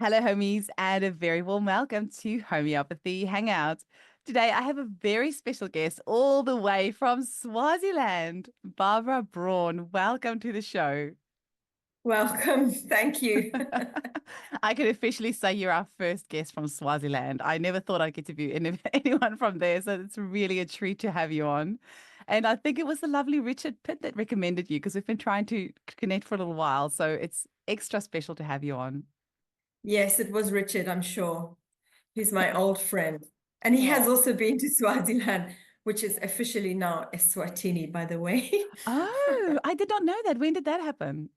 Hello, homies, and a very warm welcome to Homeopathy Hangout. Today, I have a very special guest all the way from Swaziland, Barbara Braun. Welcome to the show. Welcome. Thank you. I can officially say you're our first guest from Swaziland. I never thought I'd get to be anyone from there, so it's really a treat to have you on. And I think it was the lovely Richard Pitt that recommended you because we've been trying to connect for a little while, so it's extra special to have you on. Yes, it was Richard, I'm sure. He's my old friend. And he has Oh. also been to Swaziland, which is officially now Eswatini, by the way. Oh, I did not know that. When did that happen?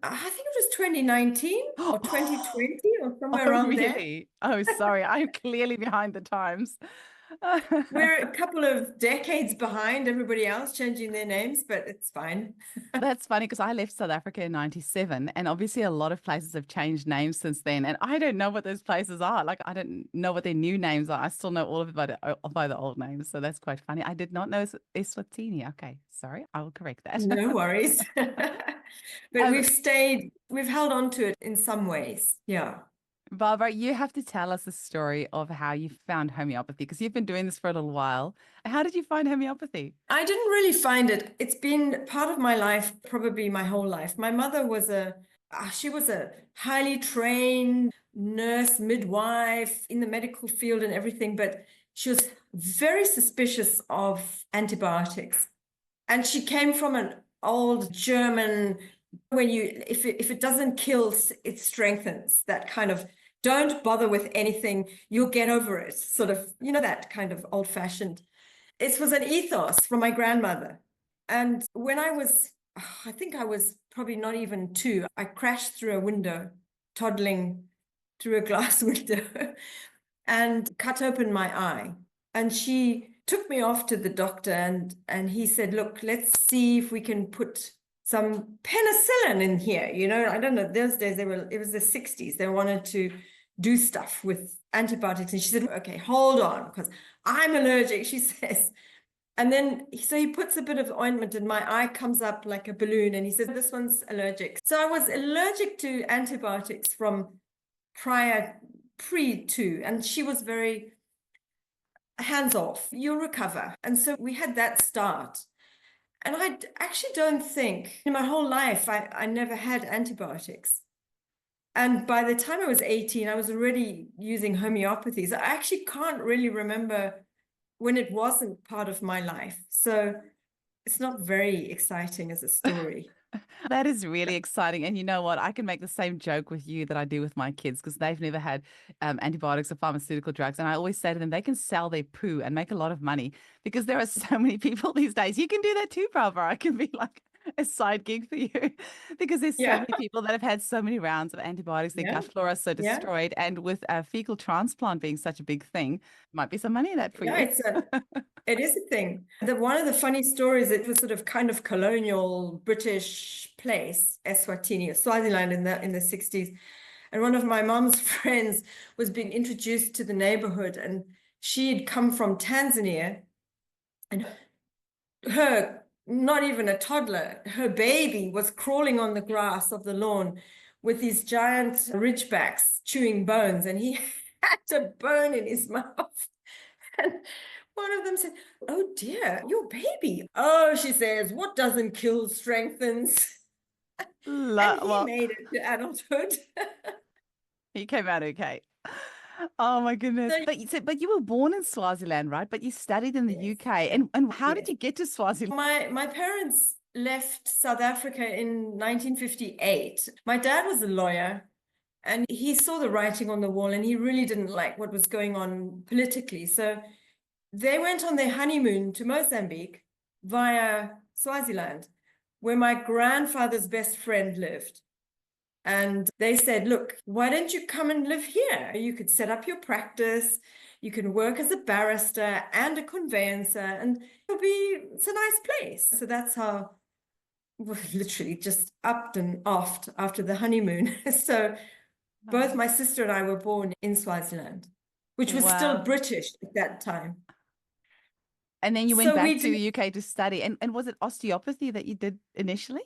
I think it was 2019 or 2020 or somewhere Oh, around there. really? Oh, sorry. I'm clearly behind the times. We're a couple of decades behind everybody else changing their names, but it's fine. That's funny because I left South Africa in 97, and obviously a lot of places have changed names since then. And I don't know what those places are. Like, I don't know what their new names are. I still know all of it by the old names. So that's quite funny. I did not know Eswatini. Okay, sorry. I will correct that. No worries. But Um, we've held on to it in some ways. Yeah. Barbara, you have to tell us the story of how you found homeopathy because you've been doing this for a little while. How did you find homeopathy? I didn't really find it. It's been part of my life, probably my whole life. My mother was she was a highly trained nurse, midwife in the medical field and everything, but she was very suspicious of antibiotics. And she came from an old German, when if it doesn't kill, it strengthens, that kind of don't bother with anything, you'll get over it, sort of, that kind of old-fashioned. It was an ethos from my grandmother. And when I think I was probably not even 2, I crashed through a window, toddling through a glass window, and cut open my eye. And she took me off to the doctor, and he said, look, let's see if we can put some penicillin in here. I don't know, those days it was the 60s. They wanted to do stuff with antibiotics. And she said, okay, hold on, because I'm allergic, she says. And then, so he puts a bit of ointment and my eye comes up like a balloon. And he says, this one's allergic. So I was allergic to antibiotics from pre to, and she was very hands off, you'll recover. And so we had that start. And I actually don't think in my whole life, I never had antibiotics. And by the time I was 18, I was already using homeopathies. I actually can't really remember when it wasn't part of my life. So it's not very exciting as a story. That is really exciting. And you know what? I can make the same joke with you that I do with my kids because they've never had antibiotics or pharmaceutical drugs. And I always say to them, they can sell their poo and make a lot of money because there are so many people these days. You can do that too, Barbara. I can be like a side gig for you because there's so Yeah, many people that have had so many rounds of antibiotics. Their yeah, gut flora is so yeah. destroyed. And with fecal transplant being such a big thing, might be some money in that for Yeah, you. it is a thing. One of the funny stories, it was sort of kind of colonial British place, Eswatini, Swaziland in the 60s. And one of my mom's friends was being introduced to the neighborhood, and she had come from Tanzania, and her, not even a toddler, her baby was crawling on the grass of the lawn with these giant ridgebacks chewing bones, and he had a bone in his mouth. And one of them said, oh dear, your baby. Oh, she says, what doesn't kill strengthens. And he Well, made it to adulthood. he came out okay. Oh my goodness. So, But you were born in Swaziland, right? But you studied in the yes, UK. And how did yes. you get to Swaziland? My parents left South Africa in 1958. My dad was a lawyer, and he saw the writing on the wall, and he really didn't like what was going on politically. So they went on their honeymoon to Mozambique via Swaziland, where my grandfather's best friend lived. And they said, look, why don't you come and live here? You could set up your practice, you can work as a barrister and a conveyancer, and it's a nice place. So that's how we literally just upped and offed after the honeymoon. So both my sister and I were born in Swaziland, which was still Wow. British at that time. And then you went So back we to the did, UK to study. And was it osteopathy that you did initially?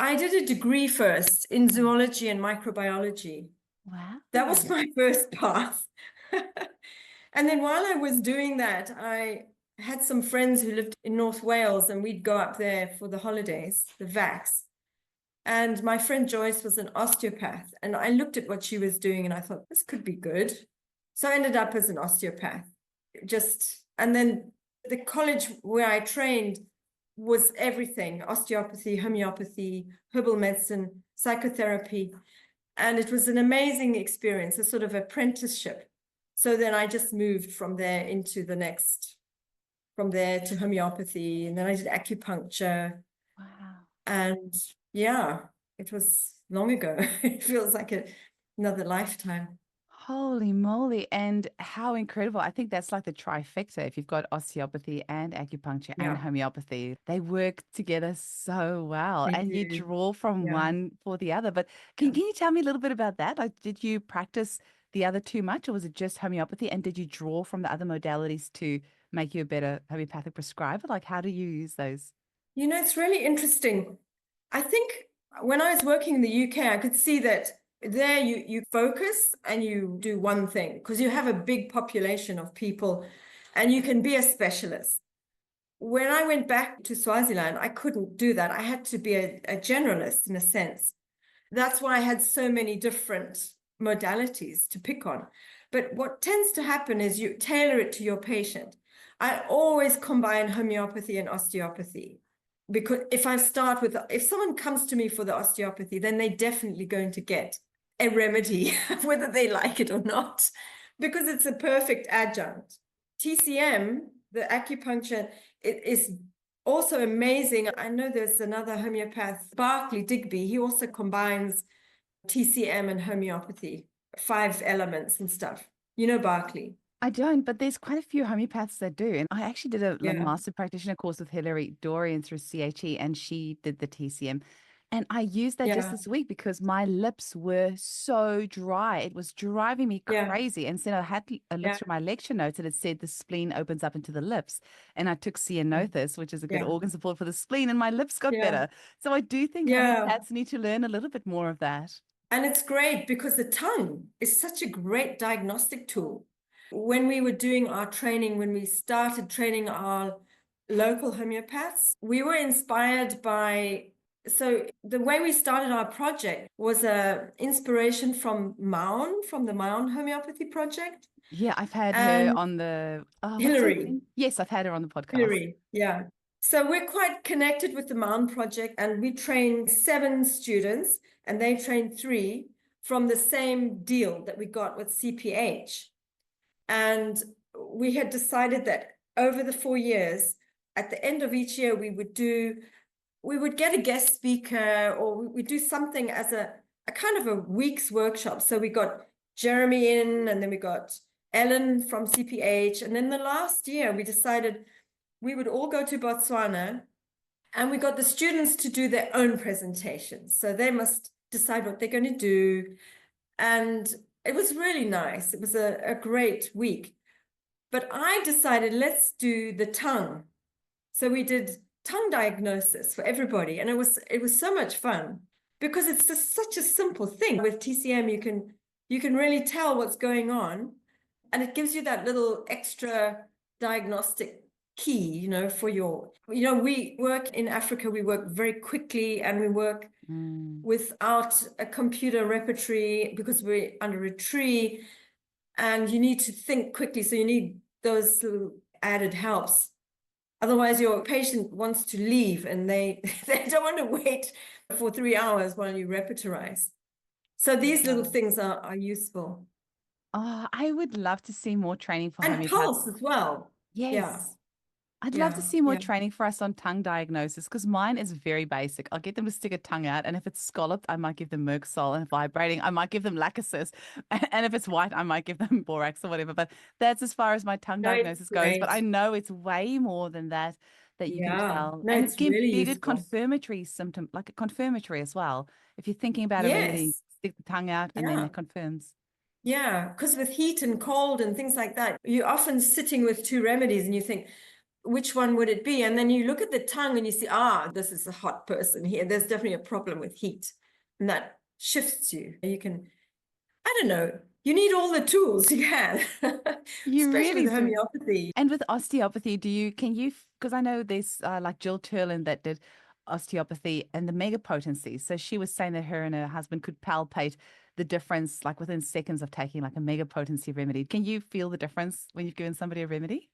I did a degree first in zoology and microbiology. Wow. That was my first path. And then while I was doing that, I had some friends who lived in North Wales, and we'd go up there for the holidays, the vacs. And my friend Joyce was an osteopath, and I looked at what she was doing and I thought, this could be good. So I ended up as an osteopath. And then the college where I trained was everything: osteopathy, homeopathy, herbal medicine, psychotherapy. And it was an amazing experience, a sort of apprenticeship. So then I just moved from there from there to homeopathy. And then I did acupuncture. Wow. And yeah, it was long ago. It feels like another lifetime. Holy moly. And how incredible. I think that's like the trifecta. If you've got osteopathy and acupuncture and Yeah, homeopathy, they work together so well. they And you do. draw from Yeah, one for the other. But yeah. can you tell me a little bit about that? Like, did you practice the other too much, or was it just homeopathy? And did you draw from the other modalities to make you a better homeopathic prescriber? Like, how do you use those? It's really interesting. I think when I was working in the UK, I could see that there you focus and you do one thing because you have a big population of people and you can be a specialist. When I went back to Swaziland, I couldn't do that. I had to be a generalist in a sense. That's why I had so many different modalities to pick on. But what tends to happen is you tailor it to your patient. I always combine homeopathy and osteopathy because if someone comes to me for the osteopathy, then they're definitely going to get a remedy, whether they like it or not, because it's a perfect adjunct. TCM, the acupuncture, it is also amazing. I know there's another homeopath, Barclay Digby. He also combines TCM and homeopathy, 5 elements and stuff. You know Barclay? I don't, but there's quite a few homeopaths that do. And I actually did a Yeah, master practitioner course with Hilary Dorian through CHE, and she did the TCM. And I used that just yeah, this week because my lips were so dry. It was driving me yeah, crazy. And so I had a look yeah, through my lecture notes, and it said the spleen opens up into the lips. And I took cyanothus, which is a good yeah, organ support for the spleen, and my lips got yeah, better. So I do think yeah. homeopaths need to learn a little bit more of that. And it's great because the tongue is such a great diagnostic tool. When we were doing our training, when we started training our local homeopaths, we were inspired by. So the way we started our project was a inspiration from Maun, from the Maun Homeopathy Project, Yeah, I've had her and on the, what's her Hillary. name? Yes, I've had her on the podcast. Hillary, yeah. So we're quite connected with the Maun Project, and we trained 7 students, and they trained 3 from the same deal that we got with CPH. And we had decided that over the 4 years, at the end of each year, we would get a guest speaker, or we'd do something as a kind of a week's workshop. So we got Jeremy in, and then we got Ellen from CPH. And then the last year, we decided we would all go to Botswana, and we got the students to do their own presentations. So they must decide what they're going to do. And it was really nice. It was a great week. But I decided, let's do the tongue. So we did tongue diagnosis for everybody. And it was so much fun because it's just such a simple thing. With TCM, you can really tell what's going on. And it gives you that little extra diagnostic key, for we work in Africa, we work very quickly, and we work Mm. without a computer repertory because we're under a tree, and you need to think quickly. So you need those little added helps. Otherwise, your patient wants to leave and they don't want to wait for 3 hours while you repertorize. So these little Yeah. things are useful. Oh, I would love to see more training for And homeopaths. pulse as well. Yeah, Yes. I'd love to yeah, see more yeah. training for us on tongue diagnosis because mine is very basic. I'll get them to stick a tongue out, and if it's scalloped, I might give them Mercosol, and if vibrating, I might give them Lacasis, and if it's white, I might give them borax or whatever. But that's as far as my tongue No, it's diagnosis goes. But great. I know it's way more than that you can Yeah, tell, no, and it it's can really be a good useful. confirmatory symptom, like a confirmatory as well. If you're thinking about a remedy, Yes, stick the tongue out, and then yeah, it confirms. yeah. Because with heat and cold and things like that, you're often sitting with 2 remedies and you think, which one would it be? And then you look at the tongue and you see, this is a hot person here. There's definitely a problem with heat. And that shifts you. And I don't know. You need all the tools you can, You especially really with do. homeopathy. And with osteopathy, can you, because I know there's like Jill Turlin that did osteopathy and the mega potency. So she was saying that her and her husband could palpate the difference like within seconds of taking like a mega potency remedy. Can you feel the difference when you've given somebody a remedy?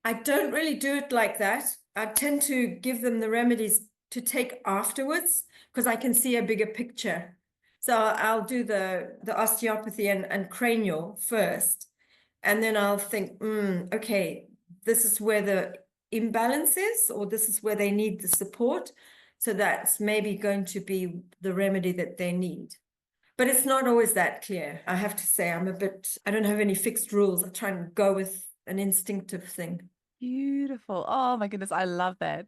I don't really do it like that. I tend to give them the remedies to take afterwards because I can see a bigger picture. So I'll do the osteopathy and cranial first. And then I'll think, okay, this is where the imbalance is, or this is where they need the support. So that's maybe going to be the remedy that they need. But it's not always that clear. I have to say, I don't have any fixed rules. I try and go with an instinctive thing. Beautiful. Oh my goodness, I love that.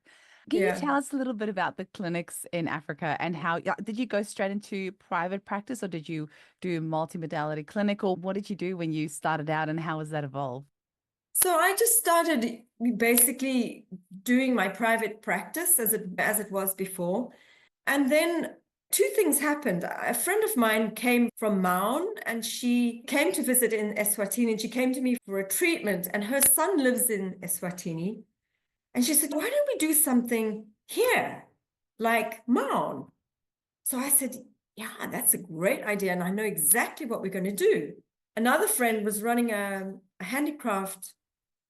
Can you Yeah. tell us a little bit about the clinics in Africa and how, yeah, did you go straight into private practice or did you do multimodality clinic or what did you do when you started out and how has that evolved? So I just started basically doing my private practice as it was before. And then two things happened. A friend of mine came from Maun and she came to visit in Eswatini and she came to me for a treatment and her son lives in Eswatini. And she said, why don't we do something here, like Maun? So I said, yeah, that's a great idea. And I know exactly what we're going to do. Another friend was running a handicraft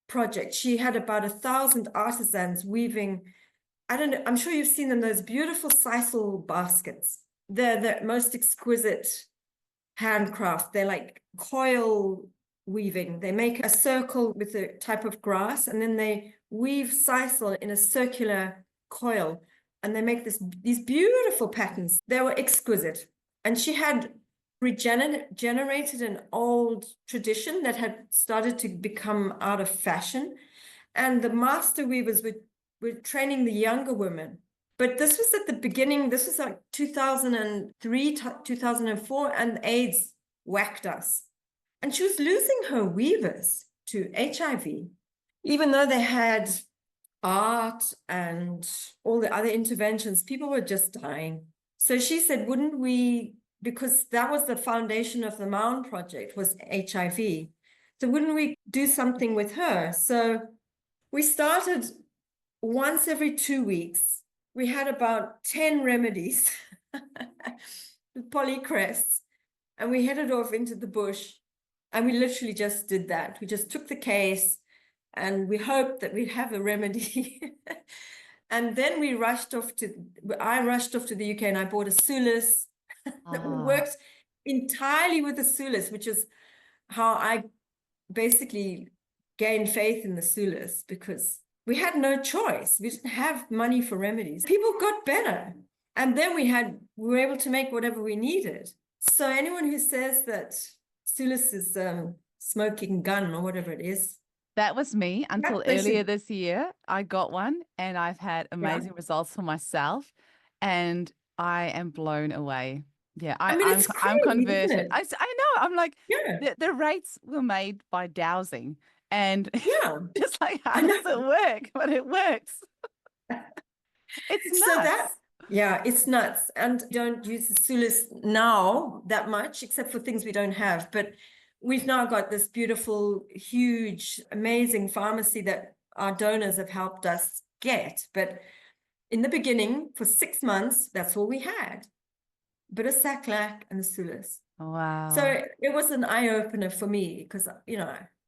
project. She had about 1,000 artisans weaving. I don't know, I'm sure you've seen them, those beautiful sisal baskets. They're the most exquisite handcraft. They're like coil weaving. They make a circle with a type of grass and then they weave sisal in a circular coil and they make these beautiful patterns. They were exquisite. And she had regenerated an old tradition that had started to become out of fashion. And the master weavers were training the younger women. But this was at the beginning, this was like 2003, 2004, and AIDS whacked us. And she was losing her weavers to HIV, even though they had art and all the other interventions, people were just dying. So she said, wouldn't we, because that was the foundation of the Maun project, was HIV. So wouldn't we do something with her? So we started once every 2 weeks. We had about 10 remedies with polycrests, and we headed off into the bush. And we literally just did that. We just took the case and we hoped that we'd have a remedy. And then I rushed off to the UK and I bought a Sulis. We Ah, worked entirely with the Sulis, which is how I basically gained faith in the Sulis because we had no choice. We didn't have money for remedies. People got better. And then we were able to make whatever we needed. So anyone who says that Sulis is smoking gun or whatever it is, that was me until they earlier should, this year. I got one and I've had yeah. amazing results for myself and I am blown away. Yeah, I mean, it's I'm crazy, isn't converted. it? I know. I'm like Yeah, the rates were made by dowsing and yeah. just like how I does it know. work? But it works. It's So that, nuts. yeah, it's nuts. And don't use the Sulis now that much, except for things we don't have. But we've now got this beautiful, huge, amazing pharmacy that our donors have helped us get. But in the beginning, for 6 months, that's all we had. A bit of Saclac and the Sulis. So Wow. it was an eye-opener for me because,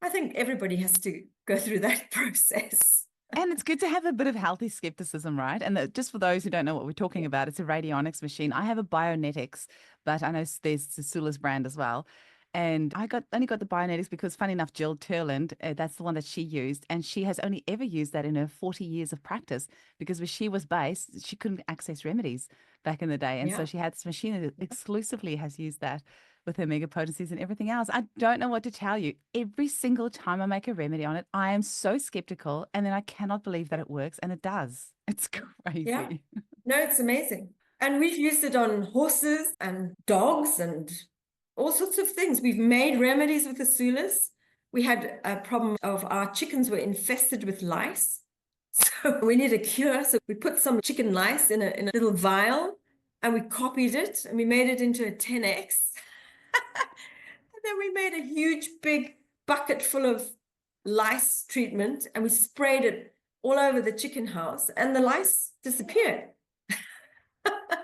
I think everybody has to go through that process. And it's good to have a bit of healthy skepticism, right? And just for those who don't know what we're talking about, it's a radionics machine. I have a Bionetics, but I know there's the Sula's brand as well. And I only got the Bionetics because, funny enough, Jill Turland, that's the one that she used, and she has only ever used that in her 40 years of practice because where she was based, she couldn't access remedies back in the day, and so Yeah. she had this machine that exclusively has used that with her mega potencies and everything else. I don't know what to tell you. Every single time I make a remedy on it, I am so skeptical, and then I cannot believe that it works, and it does. It's Yeah. crazy. No, it's amazing. And we've used it on horses and dogs and all sorts of things. We've made remedies with the Sulis. We had a problem of our chickens were infested with lice. So we need a cure. So we put some chicken lice in a little vial and we copied it and we made it into a 10x. And then we made a huge, big bucket full of lice treatment and we sprayed it all over the chicken house and the lice disappeared.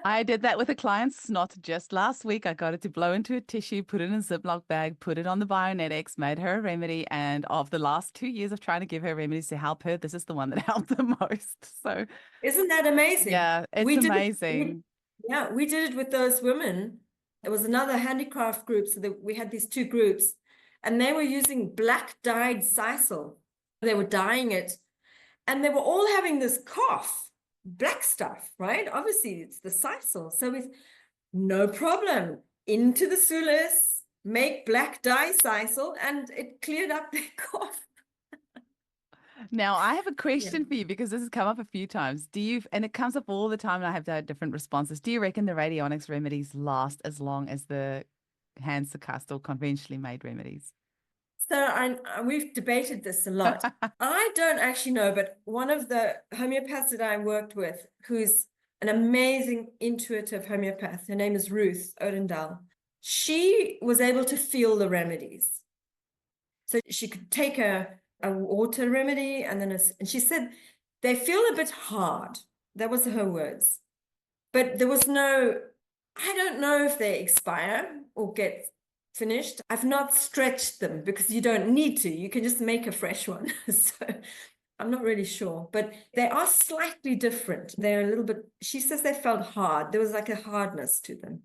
I did that with a client's snot just last week. I got it to blow into a tissue, put it in a Ziploc bag, put it on the Bionetics, made her a remedy. And of the last 2 years of trying to give her remedies to help her, this is the one that helped the most. So, Isn't that amazing? yeah, it's We did it, amazing. yeah, we did it with those women. It was another handicraft group. So that we had these two groups and they were using black dyed sisal. They were dyeing it and they were all having this cough, black stuff, right? Obviously, it's the sisal. So with no problem, into the Sulis, make black dye sisal, and it cleared up their cough. Now, I have a question for you because this has come up a few times. And it comes up all the time, and I have had different responses. Do you reckon the radionics remedies last as long as the hand succussed or conventionally made remedies? So we've debated this a lot. I don't actually know, but one of the homeopaths that I worked with, who's an amazing intuitive homeopath, her name is Ruth Odendahl. She was able to feel the remedies. So she could take a water remedy and then and she said, they feel a bit hard. That was her words. But there was no, I don't know if they expire or get finished. I've not stretched them because you don't need to. You can just make a fresh one. So I'm not really sure, but they are slightly different. They're a little bit, she says they felt hard. There was like a hardness to them.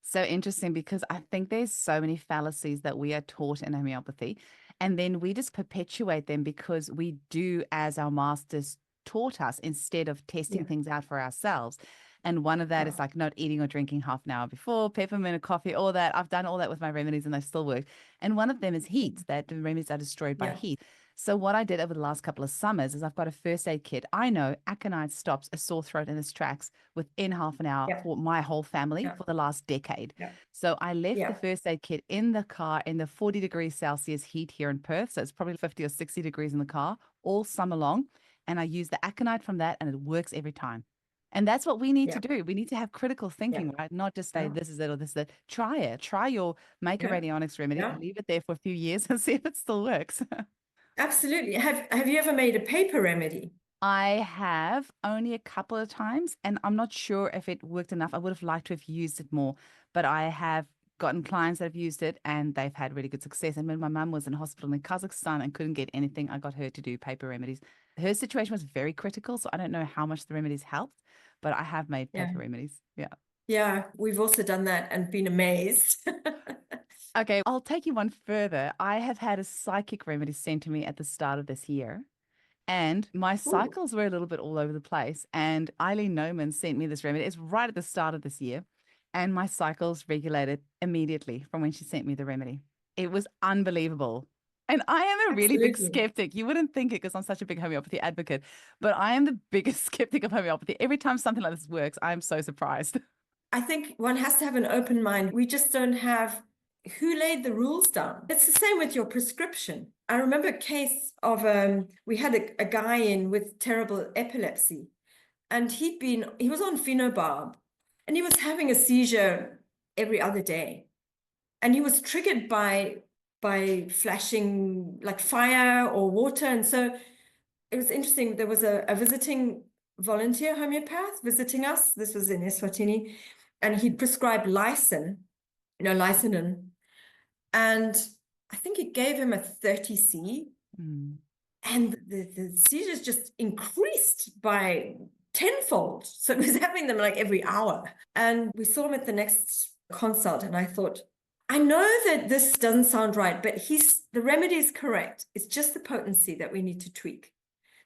So interesting because I think there's so many fallacies that we are taught in homeopathy, and then we just perpetuate them because we do as our masters taught us instead of testing things out for ourselves. And one of that is like not eating or drinking half an hour before, peppermint or coffee, all that. I've done all that with my remedies and they still work. And one of them is heat, that the remedies are destroyed by heat. So what I did over the last couple of summers is I've got a first aid kit. I know aconite stops a sore throat in its tracks within half an hour for my whole family for the last decade. So I left the first aid kit in the car in the 40 degrees Celsius heat here in Perth. So it's probably 50 or 60 degrees in the car all summer long. And I use the aconite from that and it works every time. And that's what we need to do. We need to have critical thinking, right? Not just say this is it or this is it. Try it. Make a radionics remedy, leave it there for a few years and see if it still works. Absolutely. Have you ever made a paper remedy? I have only a couple of times, and I'm not sure if it worked enough. I would have liked to have used it more, but I have gotten clients that have used it and they've had really good success. And when my mum was in hospital in Kazakhstan and couldn't get anything, I got her to do paper remedies. Her situation was very critical, so I don't know how much the remedies helped, but I have made paper remedies. Yeah. Yeah, we've also done that and been amazed. Okay, I'll take you one further. I have had a psychic remedy sent to me at the start of this year, and my cycles were a little bit all over the place. And Eileen Noman sent me this remedy. It's right at the start of this year, and my cycles regulated immediately from when she sent me the remedy. It was unbelievable. And I am a really big skeptic. You wouldn't think it because I'm such a big homeopathy advocate, but I am the biggest skeptic of homeopathy. Every time something like this works, I'm so surprised. I think one has to have an open mind. We just don't have who laid the rules down. It's the same with your prescription. I remember a case of we had a guy in with terrible epilepsy, and he was on phenobarb, and he was having a seizure every other day, and he was triggered by flashing like fire or water. And so it was interesting. There was a visiting volunteer homeopath visiting us. This was in Eswatini, and he'd prescribed lysin, lysinum. And I think it gave him a 30C. And the seizures just increased by tenfold. So it was having them like every hour. And we saw him at the next consult. And I thought, I know that this doesn't sound right, but the remedy is correct. It's just the potency that we need to tweak.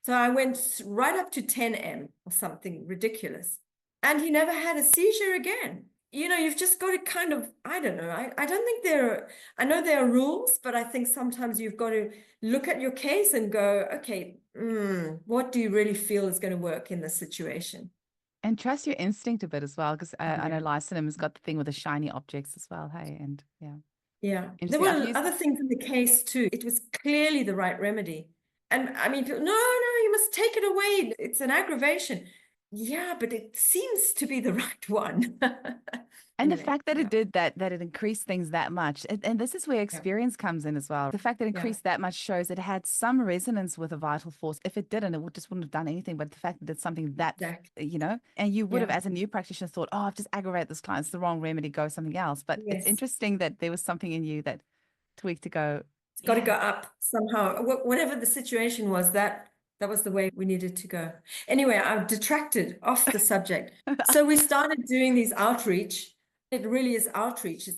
So I went right up to 10M or something ridiculous. And he never had a seizure again. You've just got to kind of, I don't know. I don't think I know there are rules, but I think sometimes you've got to look at your case and go, okay, what do you really feel is going to work in this situation? And trust your instinct a bit as well, because I know lysinum has got the thing with the shiny objects as well. Hey, and yeah. There were other things in the case too. It was clearly the right remedy. And I mean, no, you must take it away. It's an aggravation. Yeah, but it seems to be the right one. And the Anyway, fact that yeah, it did that, that it increased things that much, and this is where yeah, experience comes in as well. The fact that it yeah, increased that much shows it had some resonance with a vital force. If it didn't, just wouldn't have done anything. But the fact that it's something that, exactly. and you would have, Yeah, as a new practitioner, thought, oh, I've just aggravated this client. It's the wrong remedy, go something else. But it's yes. interesting that there was something in you that tweaked to go, It's got to yeah. go up somehow. Whatever the situation was, that was the way we needed to go. Anyway, I've detracted off the subject. So we started doing these outreach. It really is outreach.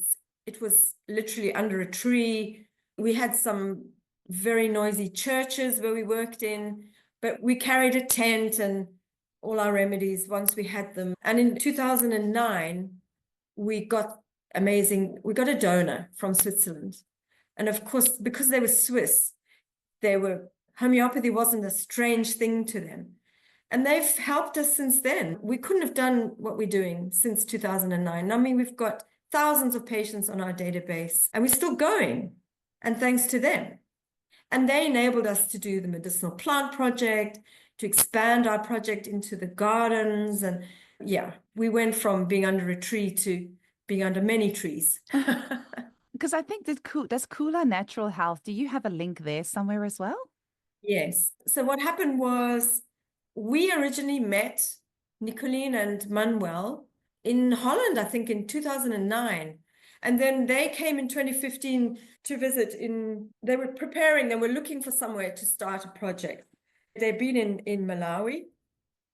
It was literally under a tree. We had some very noisy churches where we worked in, but we carried a tent and all our remedies once we had them. And in 2009, we got we got a donor from Switzerland. And of course, because they were Swiss, homeopathy wasn't a strange thing to them. And they've helped us since then. We couldn't have done what we're doing since 2009. I mean, we've got thousands of patients on our database and we're still going. And thanks to them. And they enabled us to do the medicinal plant project, to expand our project into the gardens. And yeah, we went from being under a tree to being under many trees. Because I think that's Cooler Natural Health. Do you have a link there somewhere as well? Yes. So what happened was we originally met Nicolene and Manuel in Holland, I think in 2009. And then they came in 2015 to visit they were looking for somewhere to start a project. They'd been in Malawi.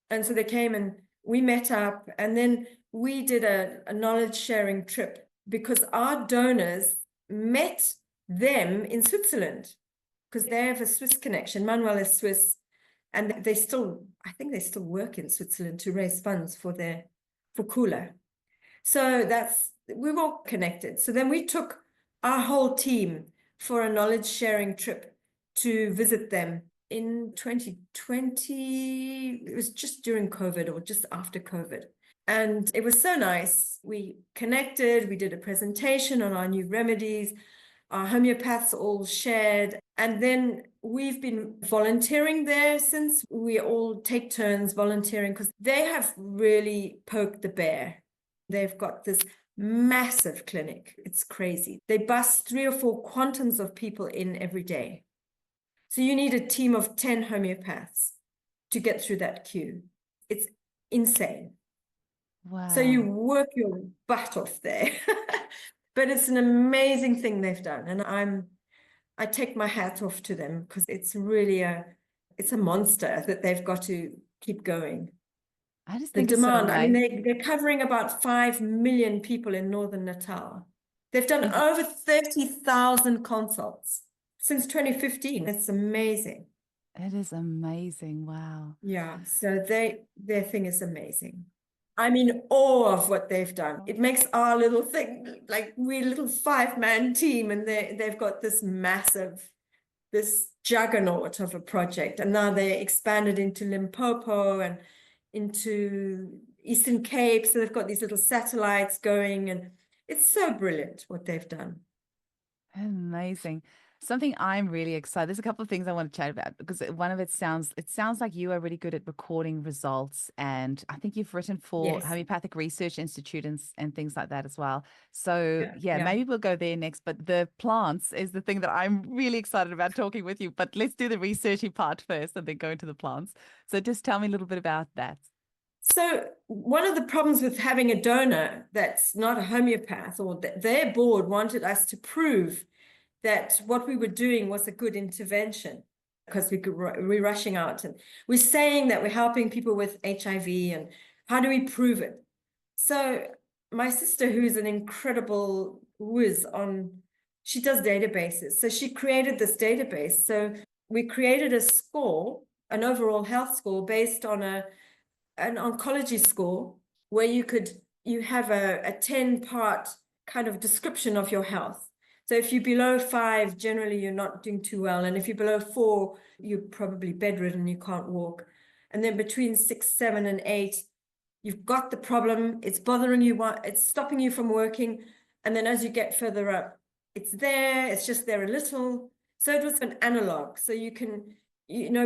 And so they came and we met up and then we did a knowledge sharing trip because our donors met them in Switzerland because they have a Swiss connection. Manuel is Swiss, and I think they still work in Switzerland to raise funds for Kula. So we're all connected. So then we took our whole team for a knowledge sharing trip to visit them in 2020. It was just during COVID or just after COVID. And it was so nice. We connected, we did a presentation on our new remedies. Our homeopaths all shared. And then we've been volunteering there since. We all take turns volunteering because they have really poked the bear. They've got this massive clinic. It's crazy. They bus 3 or 4 quantums of people in every day. So you need a team of 10 homeopaths to get through that queue. It's insane. So you Wow. work your butt off there. But it's an amazing thing they've done. And I take my hat off to them because it's really it's a monster that they've got to keep going. I just The think it's so demand, I mean, amazing. they're covering about 5 million people in Northern Natal. They've done over 30,000 consults since 2015. It's amazing. It is amazing. Wow. Yeah, so their thing is amazing. I'm in awe of what they've done. It makes our little thing, like we're a little 5-man team, and they've got this juggernaut of a project. And now they expanded into Limpopo and into Eastern Cape. So they've got these little satellites going, and it's so brilliant what they've done. Amazing. Something I'm really excited. There's a couple of things I want to chat about because one of it sounds like you are really good at recording results, and I think you've written for Yes. Homeopathic Research Institute and things like that as well. So Yeah. yeah, Yeah. maybe we'll go there next. But the plants is the thing that I'm really excited about talking with you. But let's do the researchy part first and then go into the plants. So just tell me a little bit about that. So one of the problems with having a donor that's not a homeopath, or their board wanted us to prove that what we were doing was a good intervention because we're rushing out and we're saying that we're helping people with HIV, and how do we prove it? So my sister, who's an incredible whiz she does databases. So she created this database. So we created a score, an overall health score based on an oncology score where you have a 10-part kind of description of your health. So if you're below 5, generally you're not doing too well. And if you're below 4, you're probably bedridden, you can't walk. And then between 6, 7, and 8, you've got the problem, it's bothering you, it's stopping you from working. And then as you get further up, it's just there a little. So it was an analog. So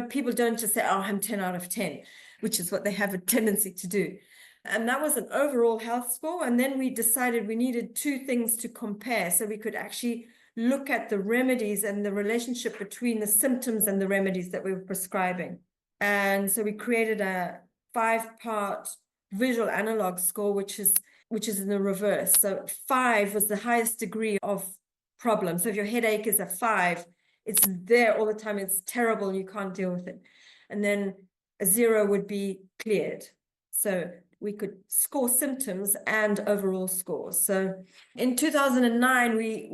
people don't just say, oh, I'm 10 out of 10. which is what they have a tendency to do. And that was an overall health score. And then we decided we needed two things to compare so we could actually look at the remedies and the relationship between the symptoms and the remedies that we were prescribing. And so we created a 5-part visual analog score, which is in the reverse. So 5 was the highest degree of problem. So if your headache is a 5, it's there all the time, it's terrible, you can't deal with it. And then a 0 would be cleared. So we could score symptoms and overall scores. So in 2009, we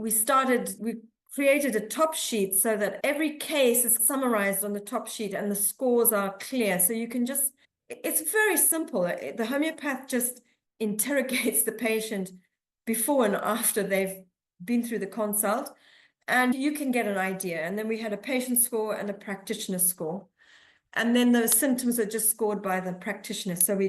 created a top sheet so that every case is summarized on the top sheet and the scores are clear. So you can just, it's very simple. The homeopath just interrogates the patient before and after they've been through the consult, and you can get an idea. And then we had a patient score and a practitioner score. And then the symptoms are just scored by the practitioner. So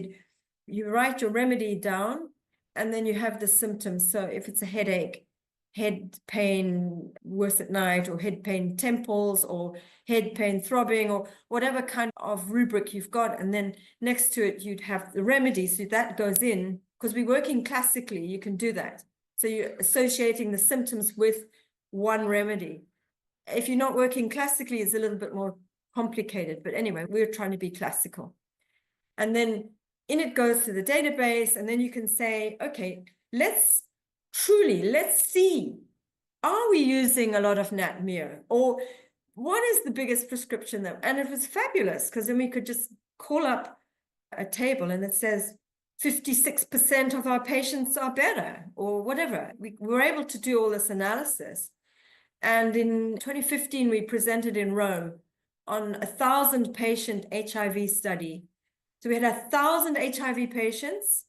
you write your remedy down, and then you have the symptoms. So if it's a headache, head pain worse at night, or head pain temples, or head pain throbbing, or whatever kind of rubric you've got. And then next to it, you'd have the remedy. So that goes in, because we're working classically, you can do that. So you're associating the symptoms with one remedy. If you're not working classically, it's a little bit more complicated. But anyway, we're trying to be classical. And then in it goes to the database, and then you can say, okay, let's see, are we using a lot of Nat Mir? Or what is the biggest prescription that, and it was fabulous, because then we could just call up a table and it says 56% of our patients are better, or whatever. We were able to do all this analysis. And in 2015, we presented in Rome on 1,000 patient HIV study. So we had 1,000 HIV patients.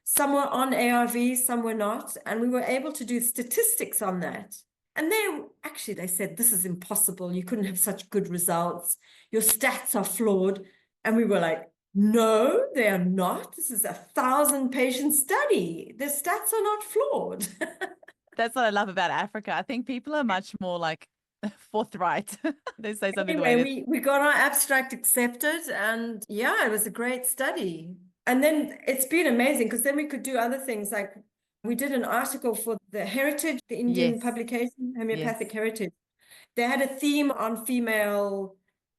Some were on ARVs, some were not. And we were able to do statistics on that. And they said, this is impossible. You couldn't have such good results. Your stats are flawed. And we were like, no, they are not. This is 1,000 patient study. The stats are not flawed. That's what I love about Africa. I think people are much more like forthright. They say something the way it is. We got our abstract accepted, and yeah, it was a great study. And then it's been amazing, because then we could do other things. Like we did an article for the Heritage, the Indian publication, Homeopathic Heritage. They had a theme on female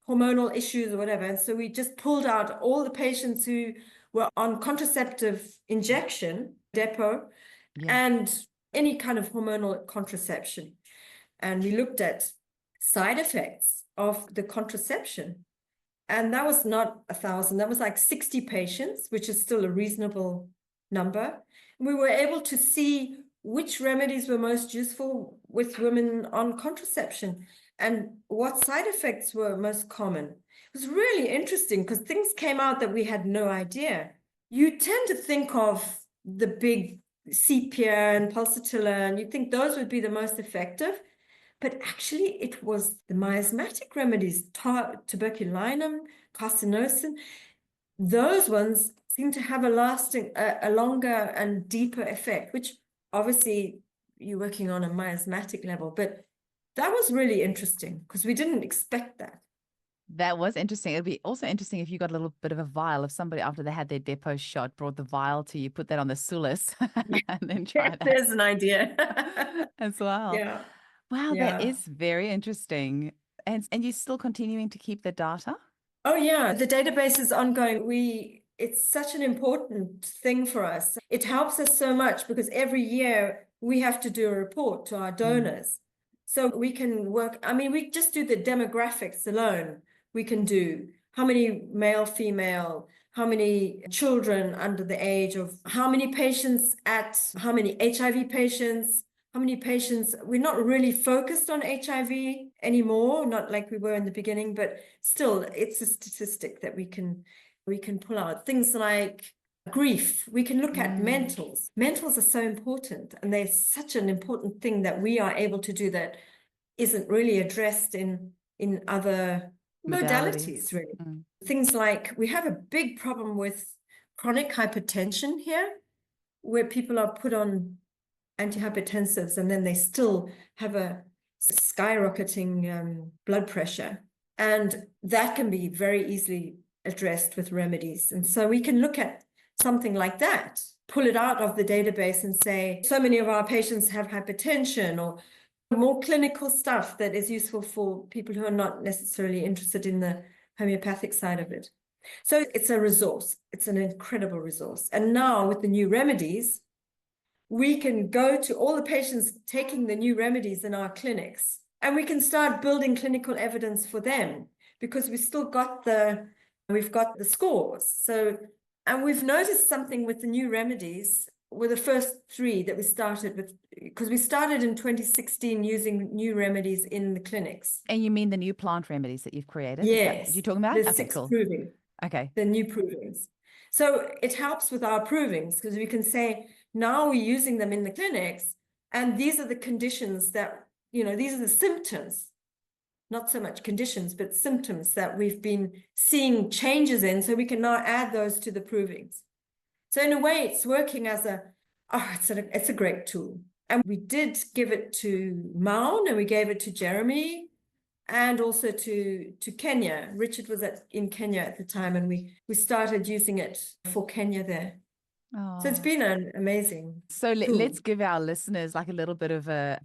hormonal issues or whatever. And so we just pulled out all the patients who were on contraceptive injection, depot, and any kind of hormonal contraception. And we looked at side effects of the contraception. And that was not 1,000, that was like 60 patients, which is still a reasonable number. And we were able to see which remedies were most useful with women on contraception and what side effects were most common. It was really interesting, because things came out that we had no idea. You tend to think of the big sepia and pulsatilla, and you think those would be the most effective. But actually, it was the miasmatic remedies, tuberculinum, carcinosin. Those ones seem to have a longer and deeper effect, which obviously you're working on a miasmatic level. But that was really interesting, because we didn't expect that. That was interesting. It'd be also interesting if you got a little bit of a vial. If somebody, after they had their depot shot, brought the vial to you, put that on the Sulis and then try that. There's an idea. As well. Yeah. Wow, that is very interesting. And you're still continuing to keep the data? Oh, yeah. The database is ongoing. It's such an important thing for us. It helps us so much, because every year we have to do a report to our donors. So we can work, I mean, we just do the demographics alone. We can do how many male, female, how many children under the age of, how many patients how many HIV patients, how many patients. We're not really focused on HIV anymore, not like we were in the beginning, but still it's a statistic that we can pull out. Things like grief, we can look at mentals. Mentals are so important, and they're such an important thing that we are able to do that isn't really addressed in other modalities really. Things like, we have a big problem with chronic hypertension here, where people are put on antihypertensives and then they still have a skyrocketing blood pressure, and that can be very easily addressed with remedies. And so we can look at something like that, pull it out of the database and say, so many of our patients have hypertension, or more clinical stuff that is useful for people who are not necessarily interested in the homeopathic side of it. So it's a resource. It's an incredible resource. And now with the new remedies, we can go to all the patients taking the new remedies in our clinics, and we can start building clinical evidence for them, because we've got the scores. So, and we've noticed something with the new remedies, were the first 3 that we started with, because we started in 2016 using new remedies in the clinics. And you mean the new plant remedies that you've created? Yes. Is that you're talking about? The Okay, 6 cool. proving. Okay. The new provings. So it helps with our provings, because we can say, now we're using them in the clinics, and these are the conditions that, these are the symptoms, not so much conditions, but symptoms that we've been seeing changes in. So we can now add those to the provings. So in a way, it's working as it's a great tool. And we did give it to Maun, and we gave it to Jeremy, and also to Kenya. Richard was in Kenya at the time, and we started using it for Kenya there. So it's been an amazing. So let's give our listeners like a little bit of a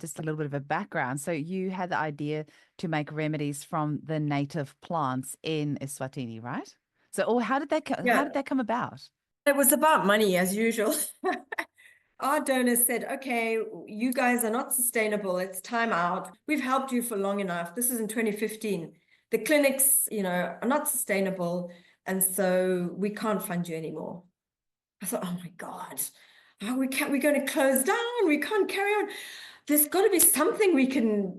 background. So you had the idea to make remedies from the native plants in Eswatini, right? So, how did that come about? It was about money, as usual. Our donors said, okay, you guys are not sustainable. It's time out. We've helped you for long enough. This is in 2015. The clinics, are not sustainable. And so we can't fund you anymore. I thought, oh my God, we're going to close down. We can't carry on. There's got to be something we can,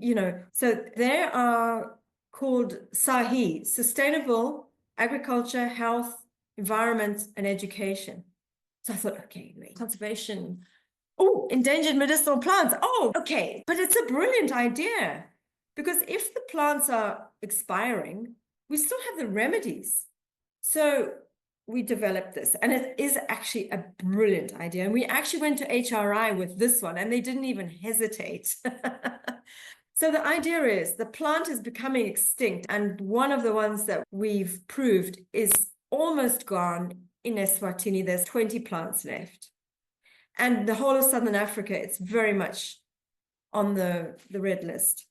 So they are called SAHI, Sustainable Agriculture, Health, Environment, and Education. So I thought, okay, conservation. Oh, endangered medicinal plants. Oh, okay. But it's a brilliant idea, because if the plants are expiring, we still have the remedies. So we developed this, and it is actually a brilliant idea. And we actually went to HRI with this one, and they didn't even hesitate. So the idea is the plant is becoming extinct, and one of the ones that we've proved is almost gone in Eswatini. There's 20 plants left. And the whole of Southern Africa, it's very much on the red list.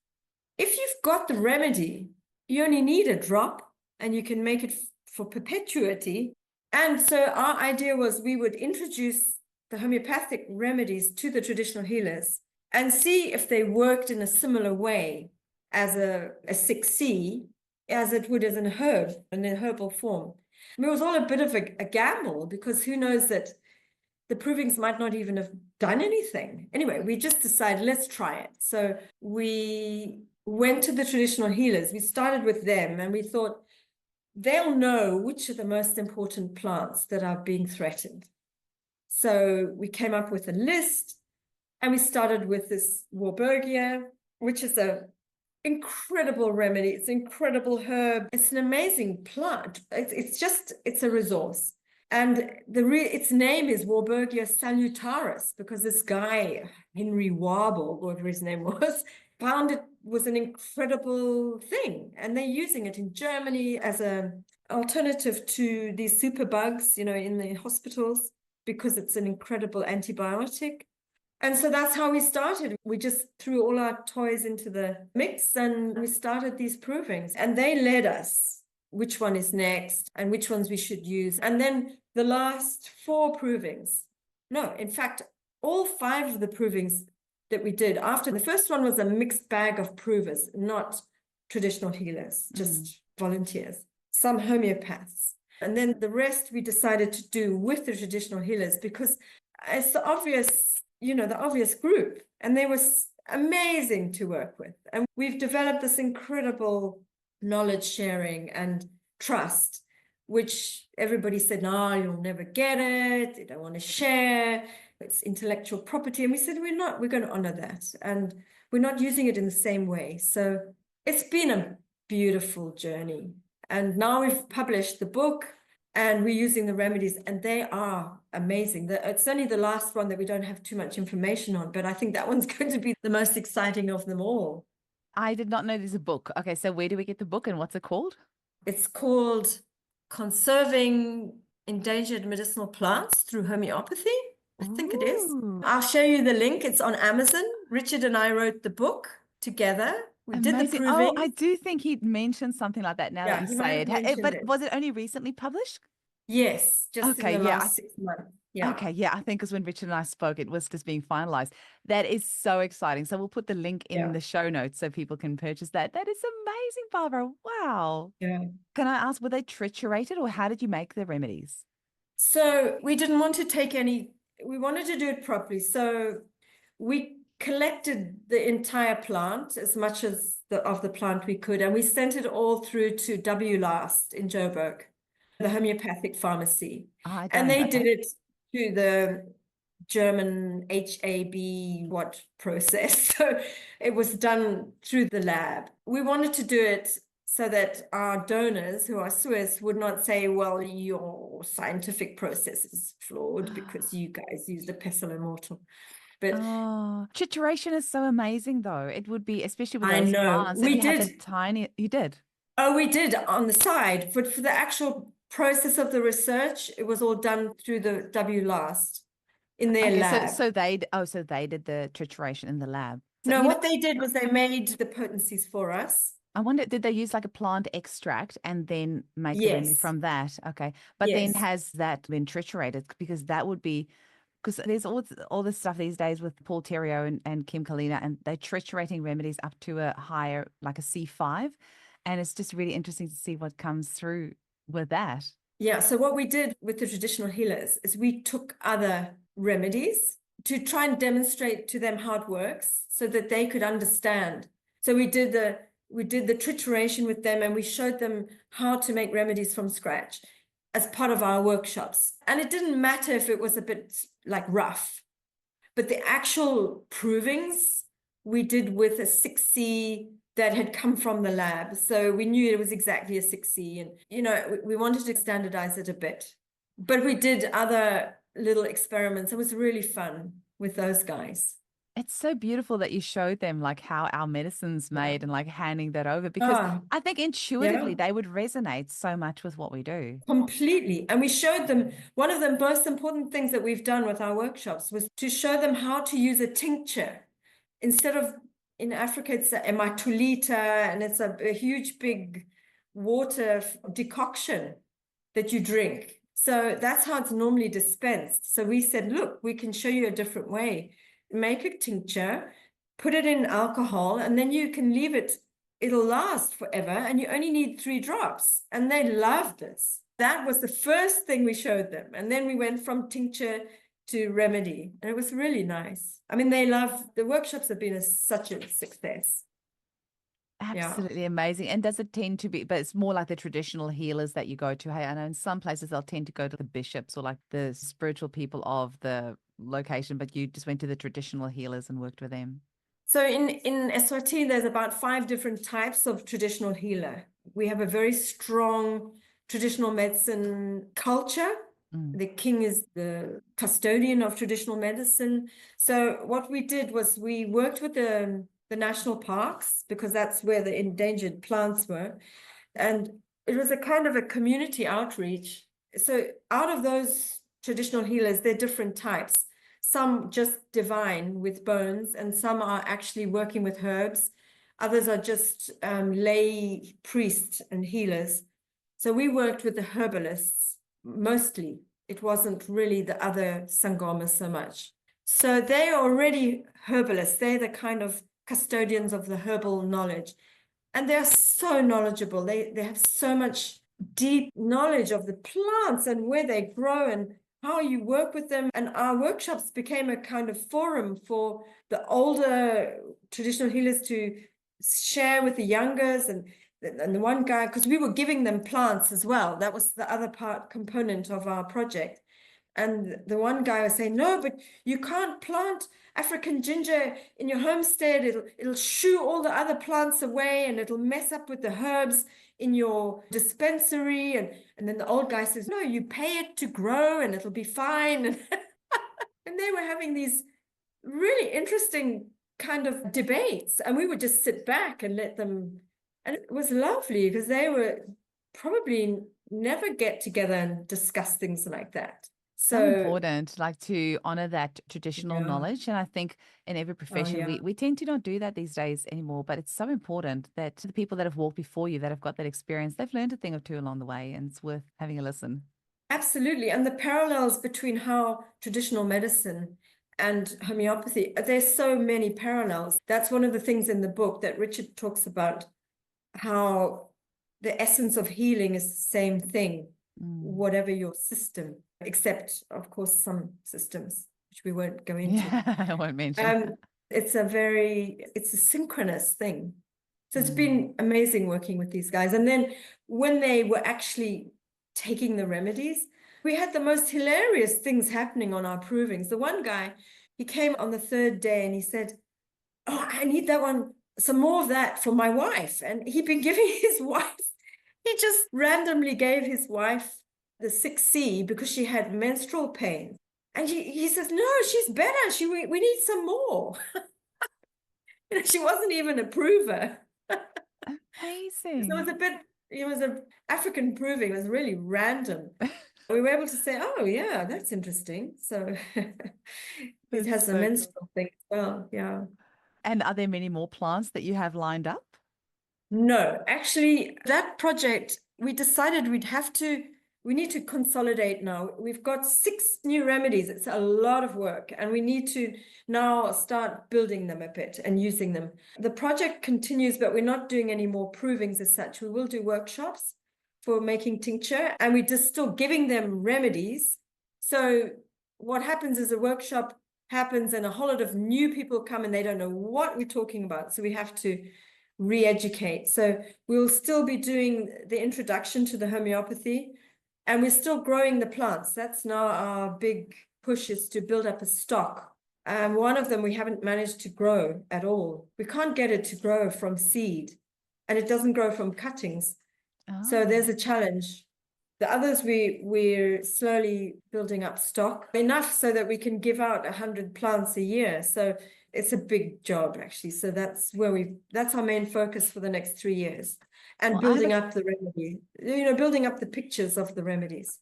If you've got the remedy, you only need a drop, and you can make it for perpetuity. And so our idea was we would introduce the homeopathic remedies to the traditional healers and see if they worked in a similar way as a 6C, as it would as an herb, in a herbal form. I mean, it was all a bit of a gamble, because who knows that the provings might not even have done anything. Anyway, we just decided, let's try it. So we went to the traditional healers. We started with them, and we thought, they'll know which are the most important plants that are being threatened. So we came up with a list, and we started with this Warburgia, which is an incredible remedy. It's an incredible herb. It's an amazing plant. It's a resource. And its name is Warburgia salutaris, because this guy, Henry Warburg, whatever his name was, found it was an incredible thing. And they're using it in Germany as an alternative to these superbugs, in the hospitals, because it's an incredible antibiotic. And so that's how we started. We just threw all our toys into the mix, and we started these provings. And they led us which one is next and which ones we should use. And then the last 4 provings, no, in fact, all 5 of the provings that we did after the first one was a mixed bag of provers, not traditional healers, just volunteers, some homeopaths. And then the rest we decided to do with the traditional healers, because it's the obvious group, and they were amazing to work with. And we've developed this incredible knowledge sharing and trust, which everybody said, no, you'll never get it. They don't want to share. It's intellectual property. And we said, we're going to honor that. And we're not using it in the same way. So it's been a beautiful journey. And now we've published the book, and we're using the remedies, and they are amazing. It's only the last one that we don't have too much information on, but I think that one's going to be the most exciting of them all. I did not know there's a book. Okay, so where do we get the book, and what's it called? It's called Conserving Endangered Medicinal Plants through Homeopathy. I think it is. Ooh, I'll show you the link. It's on Amazon. Richard and I wrote the book together. We did the amazing. Oh, I proving. do think he'd mentioned something like that now that Yeah, you he might say have it. mentioned But it. was it only recently published? Yes, just in Okay, the yeah, last 6 months. Yeah. okay, yeah, I think because when Richard and I spoke, it was just being finalized. That is so exciting. So we'll put the link in Yeah. the show notes so people can purchase that. That is amazing, Barbara. Wow. Yeah. Can I ask, were they triturated or how did you make the remedies? So we didn't want to take any, we wanted to do it properly. So we collected the entire plant, as much as of the plant we could, and we sent it all through to W Last in Joburg, the homeopathic pharmacy. I And don't. they did Okay. it through the German HAB what process. So it was done through the lab. We wanted to do it so that our donors who are Swiss would not say, well, your scientific process is flawed because you guys used a pestle and mortar. But Oh, trituration is so amazing, though. It would be, especially with I those know plants, if we you had the did. tiny, you did. Oh, we did on the side, but for the actual process of the research, it was all done through the W Last in their Okay, so lab. so they did the trituration in the lab. So No, you know, what they did was they made the potencies for us. I wonder, did they use like a plant extract and then make the remedy Yes, from that? Okay, but then yes. has that been triturated? Because that would be because there's all this stuff these days with Paul Terrio and Kim Kalina, and they're triturating remedies up to a higher, like a C5, and it's just really interesting to see what comes through with that. Yeah, so what we did with the traditional healers is we took other remedies to try and demonstrate to them how it works so that they could understand. So we did the trituration with them and we showed them how to make remedies from scratch as part of our workshops. And it didn't matter if it was a bit like rough, but the actual provings we did with a 6C that had come from the lab. So we knew it was exactly a 6C. And, we wanted to standardize it a bit. But we did other little experiments. It was really fun with those guys. It's so beautiful that you showed them like how our medicine's Yeah. made and like handing that over because Ah, I think yeah. intuitively they would resonate so much with what we do. Completely. And we showed them one of the most important things that we've done with our workshops was to show them how to use a tincture. Instead of in Africa, it's a ematulita and it's a huge big water decoction that you drink. So that's how it's normally dispensed. So we said, look, we can show you a different way. Make a tincture, put it in alcohol, and then you can leave it. It'll last forever, and you only need 3 drops. And they loved this. That was the first thing we showed them. And then we went from tincture to remedy. And it was really nice. I mean, they love the workshops have been such a success. Yeah. Absolutely amazing. And does it tend to be, but it's more like the traditional healers that you go to. Hey, I know in some places they'll tend to go to the bishops or like the spiritual people of the location, but you just went to the traditional healers and worked with them. So in Eswatini, there's about 5 different types of traditional healer. We have a very strong traditional medicine culture. Mm. The king is the custodian of traditional medicine. So what we did was we worked with the national parks because that's where the endangered plants were. And it was a kind of a community outreach. So out of those traditional healers, they're different types. Some just divine with bones, and some are actually working with herbs. Others are just lay priests and healers. So we worked with the herbalists mostly. It wasn't really the other sangomas so much. So they're already herbalists. They're the kind of custodians of the herbal knowledge. And they're so knowledgeable. They have so much deep knowledge of the plants and where they grow and how you work with them. And our workshops became a kind of forum for the older traditional healers to share with the youngers and the one guy, because we were giving them plants as well. That was the other component of our project. And the one guy was saying, no, but you can't plant African ginger in your homestead. It'll shoo all the other plants away and it'll mess up with the herbs in your dispensary. And then the old guy says, no, you pay it to grow and it'll be fine. And they were having these really interesting kind of debates. And we would just sit back and let them. And it was lovely because they were probably never get together and discuss things like that. So So, important, like to honor that traditional yeah. knowledge. And I think in every Oh, profession, yeah. we tend to not do that these days anymore. But it's so important that the people that have walked before you, that have got that experience, they've learned a thing or two along the way, and it's worth having a listen. Absolutely. And the parallels between how traditional medicine and homeopathy, there's so many parallels. That's one of the things in the book that Richard talks about, how the essence of healing is the same thing, Mm. whatever your system, except, of course, some systems, which we won't go into. Yeah, I won't mention. Um, it's a synchronous thing. So it's Mm. been amazing working with these guys. And then when they were actually taking the remedies, we had the most hilarious things happening on our provings. The one guy, he came on the third day and he said, "Oh, I need that one, some more of that for my wife." And he'd been giving his wife, he just randomly gave his wife the 6C because she had menstrual pain. And he says, "No, she's better. We need some more." She wasn't even a prover. So Amazing. it was a African proving. It was really random. We were able to say, "Oh, yeah, that's interesting." So it That's has a so cool. menstrual thing as well. Yeah. And are there many more plants that you have lined up? No, actually, that project, we need to consolidate now. We've got 6 new remedies. It's a lot of work, and we need to now start building them a bit and using them. The project continues, but we're not doing any more provings as such. We will do workshops for making tincture, and we're just still giving them remedies. So what happens is a workshop happens and a whole lot of new people come and they don't know what we're talking about. So we have to re-educate. So we'll still be doing the introduction to the homeopathy, and we're still growing the plants. That's now our big push, is to build up a stock. One of them we haven't managed to grow at all. We can't get it to grow from seed, and it doesn't grow from cuttings. So Oh, there's a challenge. The others we're slowly building up stock enough so that we can give out 100 plants a year. So it's a big job actually. So that's our main focus for the next 3 years, and well, I have building up the remedy, building up the pictures of the remedies.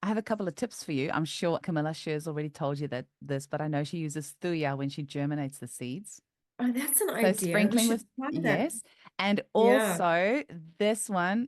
I have a couple of tips for you. I'm sure Camilla shares already told you that this, but I know she uses thuya when she germinates the seeds. Oh, that's an So idea. We sprinkling should with, try that. yes. And Yeah. also this one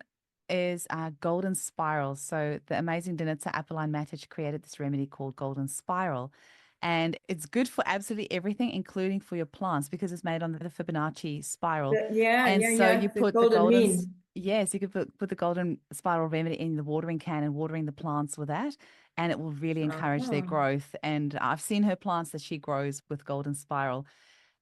is golden spiral. So the amazing Denitsa Appeline Matic created this remedy called golden spiral. And it's good for absolutely everything, including for your plants, because it's made on the Fibonacci spiral. Yeah, And yeah, so you yeah. The put the golden mean. yes, you could put the golden spiral remedy in the watering can and watering the plants with that. And it will really encourage their Oh, growth. And I've seen her plants that she grows with golden spiral.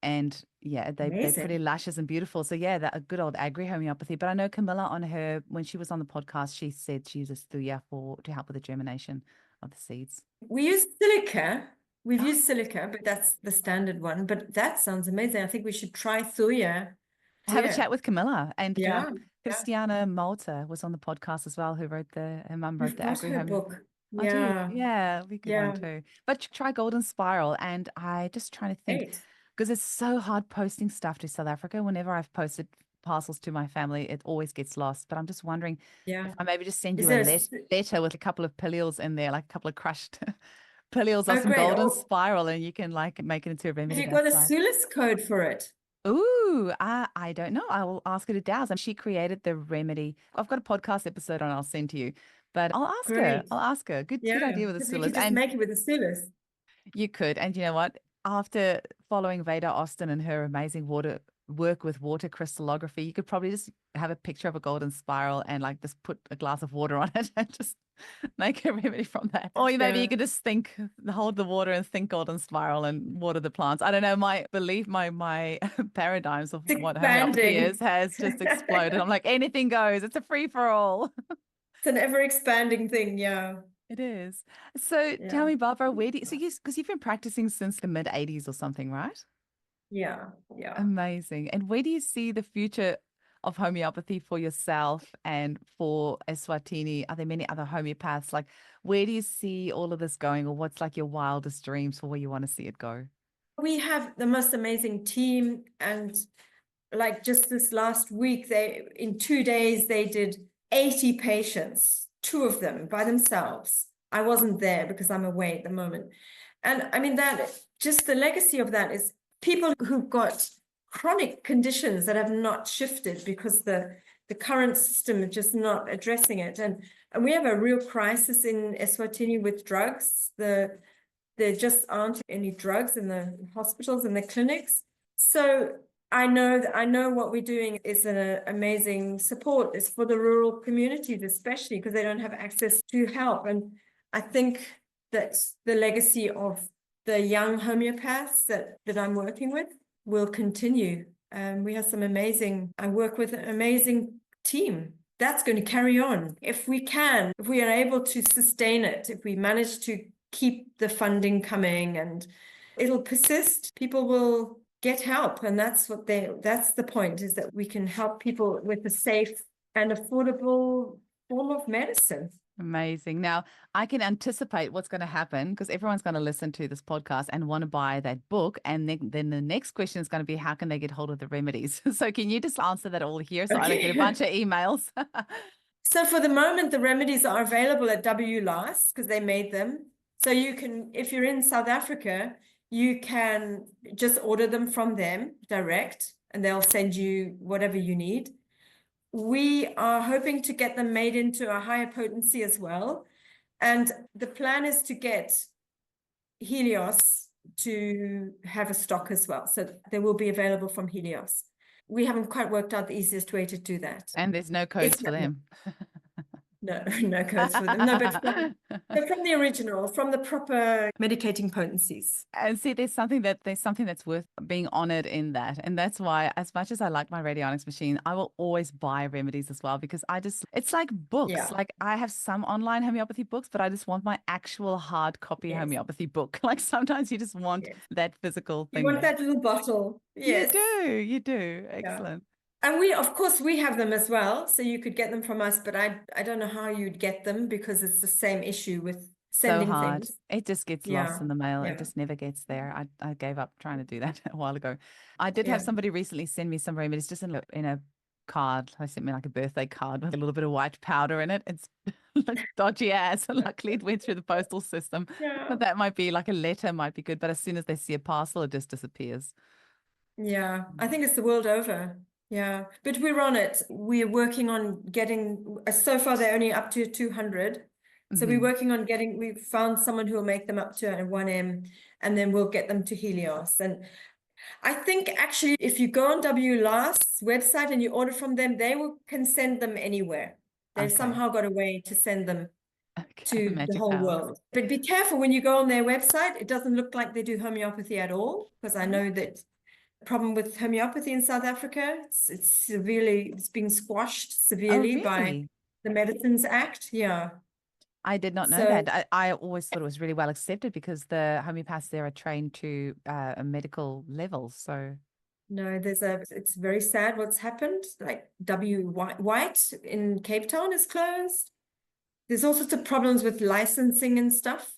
And yeah, they're pretty amazing. luscious and beautiful. So yeah, that a good old agri homeopathy. But I know Camilla on her when she was on the podcast, she said she uses thuya for to help with the germination of the seeds. We use silica. We've Ah, used silica, but that's the standard one. But that sounds amazing. I think we should try thuya have a chat too. with Camilla and Yeah, yeah. Christiana Malta was on the podcast as well, who wrote her mum wrote We've the got agri her home. book. I do. Yeah, Yeah, it'll be a good one yeah. too. But try Golden Spiral. And I just trying to think Great. because it's so hard posting stuff to South Africa. Whenever I've posted parcels to my family, it always gets lost. But I'm just wondering Yeah. if I maybe just send Is you a there letter with a couple of pillules in there, like a couple of crushed pillules of oh, some great. Golden Oh, Spiral, and you can like make it into a have remedy you that got a side. Sulis code for it? Ooh, I don't know. I will ask her to douse. And she created the remedy. I've got a podcast episode on I'll send to you. But I'll ask her. Great. I'll ask her. Good Yeah, idea with the because we Sulas. could just And make it with the Sulis. you could. And you know what? After following Veda Austin and her amazing water work with water crystallography, you could probably just have a picture of a golden spiral and like just put a glass of water on it and just make a remedy from that. Or maybe you Yeah. could just think, hold the water and think golden spiral and water the plants. I don't know. My belief, my paradigms of It's what homeopathy is expanding. has just exploded. I'm like, anything goes. It's a free for all. It's an ever expanding thing. Yeah. It is. So tell Yeah. me, Barbara, where do you, so you, because you've been practicing since the mid 80s or something, right? Yeah. Yeah. Amazing. And where do you see the future of homeopathy for yourself and for Eswatini? Are there many other homeopaths? Like, where do you see all of this going, or what's like your wildest dreams for where you want to see it go? We have the most amazing team, and like just this last week, in 2 days they did 80 patients, 2 of them by themselves. I wasn't there because I'm away at the moment. And I mean, that just the legacy of that is people who've got chronic conditions that have not shifted because the current system is just not addressing it. And we have a real crisis in Eswatini with drugs. There just aren't any drugs in the hospitals and the clinics. So I know what we're doing is an amazing support. It's for the rural communities, especially because they don't have access to help. And I think that's the legacy of the young homeopaths that I'm working with will continue. We have I work with an amazing team that's going to carry on. If we are able to sustain it, if we manage to keep the funding coming, and it'll persist, people will get help. And that's the point, is that we can help people with a safe and affordable form of medicine. Amazing. Now, I can anticipate what's going to happen because everyone's going to listen to this podcast and want to buy that book. And then the next question is going to be, how can they get hold of the remedies? So can you just answer that all here so I don't get a bunch of emails? So for the moment, the remedies are available at WLast because they made them. So you can, if you're in South Africa, you can just order them from them direct and they'll send you whatever you need. We are hoping to get them made into a higher potency as well. And the plan is to get Helios to have a stock as well. So they will be available from Helios. We haven't quite worked out the easiest way to do that. And there's no codes for them. No codes for them. No, but from the original, from the proper medicating potencies. And see, there's something that's worth being honored in that. And that's why, as much as I like my radionics machine, I will always buy remedies as well, because it's like books. Yeah. Like I have some online homeopathy books, but I just want my actual hard copy homeopathy book. Like sometimes you just want that physical thing. You want that little bottle. Yes. You do. Excellent. Yeah. And of course, we have them as well. So you could get them from us, but I don't know how you'd get them because it's the same issue with sending things. It just gets lost in the mail. It just never gets there. I gave up trying to do that a while ago. I did have somebody recently send me some remedies just in a card. They sent me like a birthday card with a little bit of white powder in it. It's dodgy ass. Luckily, it went through the postal system. Yeah. But that might be like a letter might be good. But as soon as they see a parcel, it just disappears. Yeah, I think it's the world over. Yeah, but we're on it. We're working on getting, so far they're only up to 200. So we're working on we've found someone who will make them up to 1M, and then we'll get them to Helios. And I think actually if you go on WLast's website and you order from them, can send them anywhere. They've somehow got a way to send them to the whole world. But be careful when you go on their website. It doesn't look like they do homeopathy at all, because I know that problem with homeopathy in South Africa. It's being squashed severely by the Medicines Act. Yeah. I did not know that. I always thought it was really well accepted because the homeopaths there are trained to a medical level. So no, it's very sad what's happened. Like White in Cape Town is closed. There's all sorts of problems with licensing and stuff.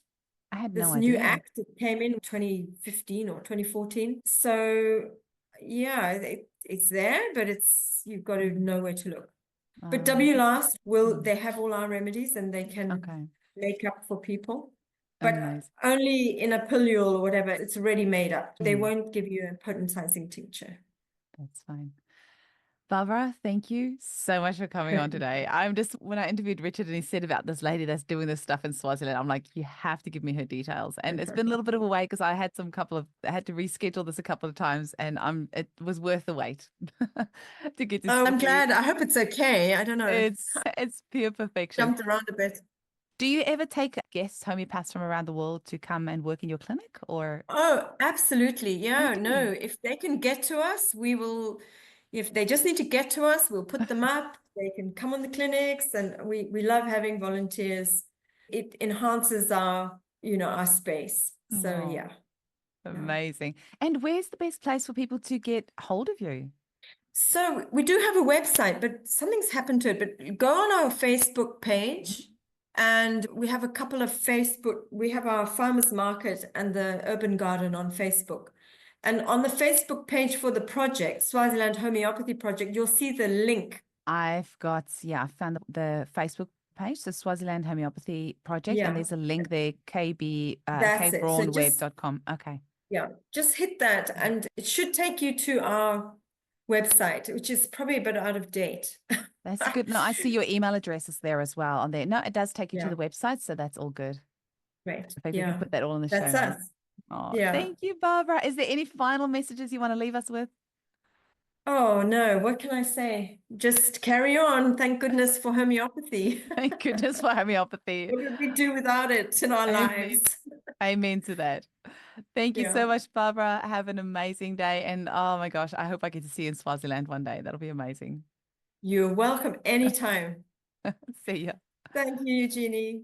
I had no idea. This new act that came in 2015 or 2014. So yeah, it's there, but you've got to know where to look. But WLast they have all our remedies and they can make up for people. But only in a pill or whatever, it's already made up. They won't give you a potentizing tincture. That's fine. Barbara, thank you so much for coming on today. When I interviewed Richard and he said about this lady that's doing this stuff in Swaziland, I'm like, you have to give me her details. And it's been a little bit of a wait because I had I had to reschedule this a couple of times, and it was worth the wait to get to. I'm glad. I hope it's okay. I don't know. It's pure perfection. Jumped around a bit. Do you ever take guest homeopaths from around the world to come and work in your clinic, or? Oh, absolutely. Yeah, no. If they can get to us, we will. If they just need to get to us, we'll put them up. They can come on the clinics, and we love having volunteers. It enhances our space. So yeah. Amazing. And where's the best place for people to get hold of you? So we do have a website, but something's happened to it. But go on our Facebook page, and we have a couple of we have our farmers market and the urban garden on Facebook. And on the Facebook page for the project, Swaziland Homeopathy Project, you'll see the link I've got, yeah, I found the Facebook page, the Swaziland Homeopathy Project, and Yeah, there's a link there, that's it. So kbraunweb.com. Okay. just hit that and it should take you to our website, which is probably a bit out of date. That's good. No, I see your email address is there as well on there. No, it does take you to Yeah, the website, so that's all good. great. I think we can Yeah, put that all in the show that's notes. us. Oh, Yeah. thank you, Barbara. Is there any final messages you want to leave us with? Oh no, what can I say? Just carry on. Thank goodness for homeopathy. Thank goodness for homeopathy. What would we do without it in our Amen. lives? Amen to that. Thank you Yeah, so much, Barbara. Have an amazing day. And oh my gosh, I hope I get to see you in Swaziland one day. That'll be amazing. you're welcome anytime. See ya. Thank you, Eugenie.